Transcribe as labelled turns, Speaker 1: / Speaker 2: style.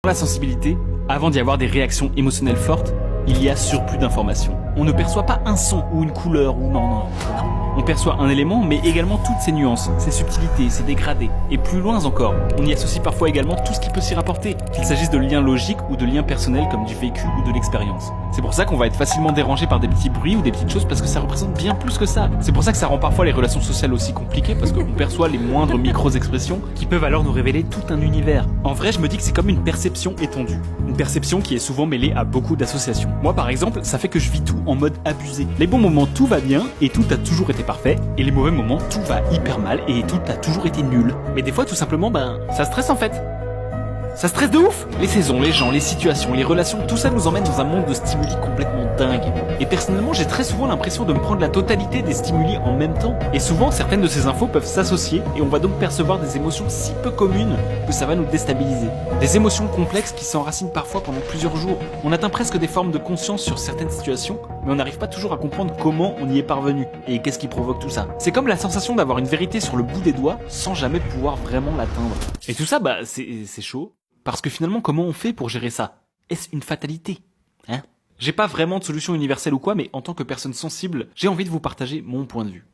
Speaker 1: Pour la sensibilité, avant d'y avoir des réactions émotionnelles fortes, il y a surplus d'informations. On ne perçoit pas un son ou une couleur ou non. On perçoit un élément, mais également toutes ses nuances, ses subtilités, ses dégradés. Et plus loin encore, on y associe parfois également tout ce qui peut s'y rapporter, qu'il s'agisse de liens logiques ou de liens personnels comme du vécu ou de l'expérience. C'est pour ça qu'on va être facilement dérangé par des petits bruits ou des petites choses parce que ça représente bien plus que ça. C'est pour ça que ça rend parfois les relations sociales aussi compliquées parce qu'on perçoit les moindres micro-expressions qui peuvent alors nous révéler tout un univers. En vrai, je me dis que c'est comme une perception étendue. Une perception qui est souvent mêlée à beaucoup d'associations. Moi par exemple, ça fait que je vis tout en mode abusé. Les bons moments, tout va bien et tout a toujours été parfait. Et les mauvais moments, tout va hyper mal et tout a toujours été nul. Mais des fois, tout simplement, ça stresse en fait. Ça stresse de ouf. Les saisons, les gens, les situations, les relations, tout ça nous emmène dans un monde de stimuli complètement dingue. Et personnellement, j'ai très souvent l'impression de me prendre la totalité des stimuli en même temps. Et souvent, certaines de ces infos peuvent s'associer et on va donc percevoir des émotions si peu communes que ça va nous déstabiliser. Des émotions complexes qui s'enracinent parfois pendant plusieurs jours. On atteint presque des formes de conscience sur certaines situations, mais on n'arrive pas toujours à comprendre comment on y est parvenu et qu'est-ce qui provoque tout ça. C'est comme la sensation d'avoir une vérité sur le bout des doigts sans jamais pouvoir vraiment l'atteindre. Et tout ça, c'est chaud. Parce que finalement, comment on fait pour gérer ça? Est-ce une fatalité? J'ai pas vraiment de solution universelle ou quoi, mais en tant que personne sensible, j'ai envie de vous partager mon point de vue.